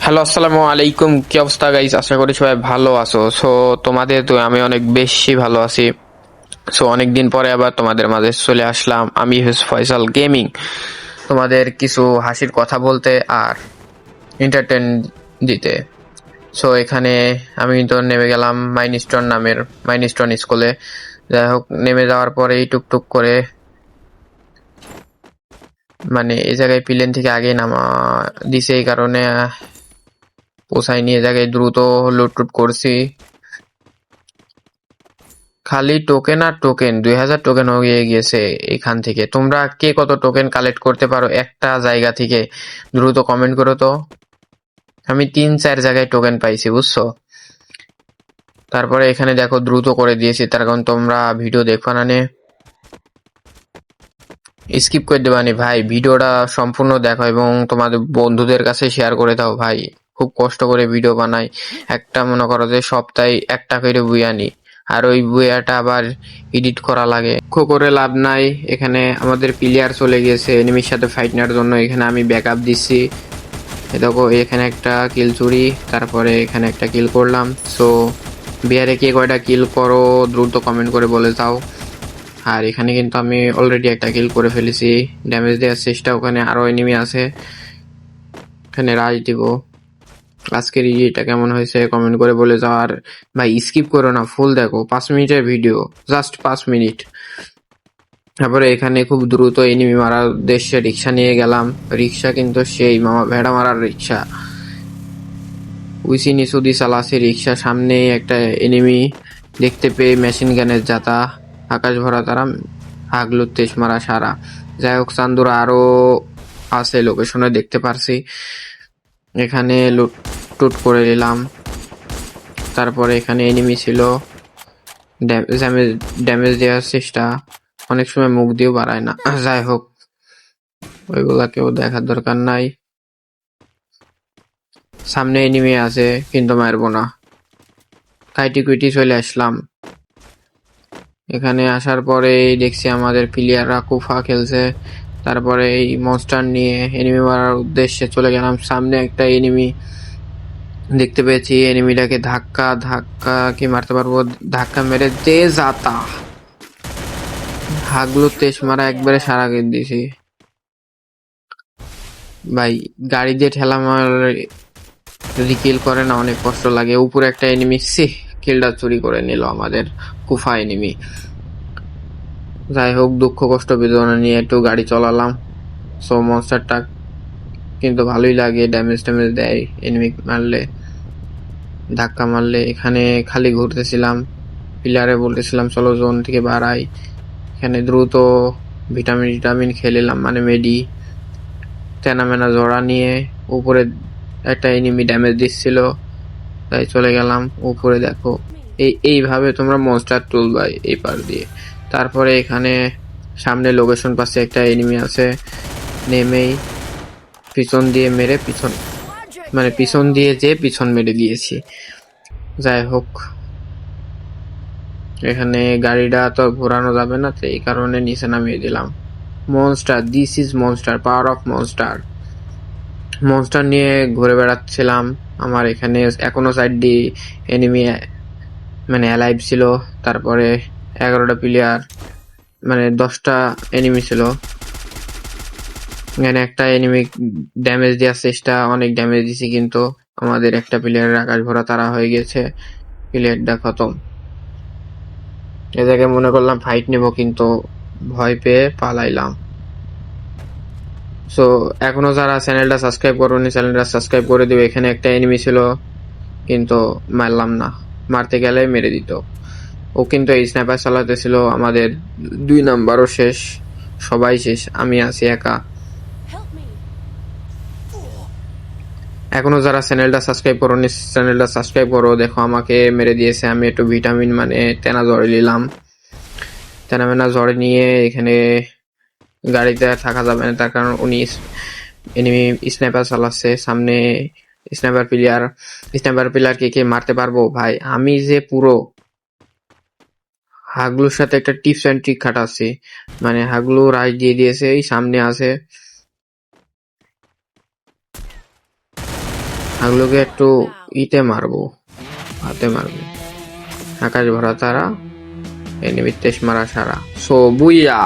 Hello, আসসালামু আলাইকুম। কি অবস্থা গাইস? আশা করি সবাই ভালো আছো। তোমাদের তো আমি অনেক বেশি ভালো আছি। অনেকদিন পরে আবার তোমাদের মাঝে চলে আসলাম। আমি ফয়সাল গেমিং, তোমাদের কিছু হাসির কথা বলতে আর এন্টারটেন দিতে। এখানে আমি তো নেমে গেলাম মাইনস্টোন স্কুলে। যাই হোক, নেমে যাওয়ার পরেই টুকটুক করে মানে এই জায়গায় প্লেন থেকে আগে নামা দিছে, এই কারণে পোষায় নিয়ে জায়গায় দ্রুত লুট করছি। খালি টোকেন আর টোকেন, 2000 টোকেন হয়ে গিয়েছে। এখান থেকে তোমরা কে কত টোকেন কালেক্ট করতে পারো একটা জায়গা থেকে দ্রুত কমেন্ট করো তো। আমি 3-4 জায়গায় টোকেন পাইছি, বুঝছো? তারপরে এখানে দেখো দ্রুত করে দিয়েছি, তার কারণ তোমরা ভিডিও দেখো না, স্কিপ করে দেবানি ভাই। ভিডিওটা সম্পূর্ণ দেখো এবং তোমাদের বন্ধুদের কাছে শেয়ার করে দাও ভাই। খুব কষ্ট করে ভিডিও বানাই, একটা মনে করো যে সপ্তাহে একটা করে বই আনি, আর ওই বইয়াটা আবার এডিট করা লাগে। করে লাভ নাই। এখানে আমাদের প্লেয়ার চলে গেছে এনিমির সাথে ফাইট নেওয়ার জন্য। এখানে আমি ব্যাকআপ দিচ্ছি। দেখো এখানে একটা কিল চুরি, তারপরে এখানে একটা কিল করলাম। বিহারে কে কয়টা কিল করো দ্রুত কমেন্ট করে বলে যাও। আর এখানে কিন্তু আমি অলরেডি একটা কিল করে ফেলেছি, ড্যামেজ দেওয়ার চেষ্টা। ওখানে আরো এনিমি আছে, এখানে রাজ দিব। আজকের এটা কেমন হয়েছে কমেন্ট করে বলে যাও। আর ভাই স্কিপ করো না, ফুল দেখো। 5 মিনিটের ভিডিও, জাস্ট 5 মিনিট। তারপরে এখানে খুব দ্রুত এনিমি মারার উদ্দেশ্যে রিক্সা নিয়ে গেলাম। রিক্সা কিন্তু সেই মামা ভেড়া মারার রিক্সা, উইসি নিসুদি চালাচ্ছে রিক্সা। সামনে একটা এনিমি দেখতে পেয়ে মেশিন গানের জাতা, আকাশ ভরা তারা, আগলুর তেজ মারা সারা। যাই হোক, চান্দুরা আরো আছে লোকেশনে, দেখতে পারছি। এখানে লুট করে নিলাম। তারপরে এখানে এনিমি ছিল, ড্যামেজ দেওয়ার চেষ্টা। অনেক সময় মুখ দিয়েও বাড়ায় না। যাই হোক, ওইগুলা কেউ দেখার দরকার নাই। সামনে এনিমি আছে কিন্তু মারবো না, কাইটি কুইটি চলে আসলাম। এখানে আসার পরে দেখছি আমাদের প্লেয়াররা কুফা খেলছে। তারপরে এই মনস্টার নিয়ে এনিমি মারার উদ্দেশ্যে চলে গেলাম। সামনে একটা এনিমি দেখতে পেয়েছি, এনিমিটাকে ধাক্কা কি মারতে পারবো, ধাক্কা মেরে দে যাতা। হাগলু তেজ মারা একবারে সারা গেট দিয়েছি ভাই। গাড়ি দিয়ে ঠেলা মার রিকিল করে না, অনেক কষ্ট লাগে। উপরে একটা এনিমি কিলটা চুরি করে নিল আমাদের কুফা এনিমি। যাই হোক, দুঃখ কষ্ট বেদনা নিয়ে একটু গাড়ি চালালাম। মনস্টারটা কিন্তু ভালোই লাগে, ড্যামেজ দেয় এনিমি মারলে, ধাক্কা মারলে। এখানে খালি ঘুরতেছিলাম, প্লেয়ারে বলতেছিলাম চলো জোন থেকে বাড়াই। এখানে দ্রুত ভিটামিন খেলিলাম, মানে মেডি তেনামেনা জড়া নিয়ে। উপরে একটা এনিমি ড্যামেজ দিচ্ছিল, তাই চলে গেলাম উপরে। দেখো এইভাবে তোমরা মনস্টার তুলবা এই পার দিয়ে। তারপরে এখানে সামনে লোকেশন পাশে একটা এনিমি আছে, নেমেই পিছন দিয়ে মেরে পিছন দিয়ে যে পিছন মেরে দিয়েছি। যাই হোক, এখানে গাড়িটা তো ঘোরানো যাবে না, তো এই কারণে নিচে নামিয়ে দিলাম। Monster, this is monster, power of monster নিয়ে ঘুরে বেড়াচ্ছিলাম। আমার এখানে এখনো সাইড দিয়ে এনিমি মানে অ্যালাইভ ছিল। তারপরে 11টা প্লেয়ার, মানে 10টা এনিমি ছিল। এখানে একটা এনিমি ড্যামেজ দেওয়ার চেষ্টা, অনেক ড্যামেজ দিছি, কিন্তু আমাদের একটা প্লেয়ারের আকাশ ভরা তারা হয়ে গেছে, প্লেয়ারটা খতম। এ জায়গায় মনে করলাম ফাইট নেব, কিন্তু ভয় পেয়ে পালাইলাম। এখনো যারা চ্যানেলটা সাবস্ক্রাইব করোনি, চ্যানেলটা সাবস্ক্রাইব করে দিবে। এখানে একটা এনিমি ছিল, কিন্তু মারলাম না, মারতে গেলে মেরে দিত। ও কিন্তু এই স্নাইপার চালাতেছিল। আমাদের 2 নাম্বারও শেষ, সবাই শেষ, আমি আছি একা। এখনো যারা চ্যানেলটা সাবস্ক্রাইব করোনি, চ্যানেলটা সাবস্ক্রাইব করো। দেখো আমাকে মেরে দিয়েছে, আমি একটু ভিটামিন মানে তেনা জ্বরে নিলাম। তেনামেনা জ্বরে নিয়ে এখানে গাড়িতে থাকা যাবে না, তার কারণ উনি এনিমি স্নাইপার চালাচ্ছে সামনে। স্নাইপার প্লেয়ারকে কে মারতে পারবো ভাই? আমি যে পুরো হাগলুর সাথে একটা টিপস অ্যান্ড ট্রিক খাটাচ্ছি, মানে হাগলু রাইট দিয়ে দিয়েছে, এই সামনে আছে। এগুলোকে একটু ইতে মারবো, হাতে মারবো। আকাশ ভরা তারা, এনিমির তেজ মারা সারা। সো বুইয়া।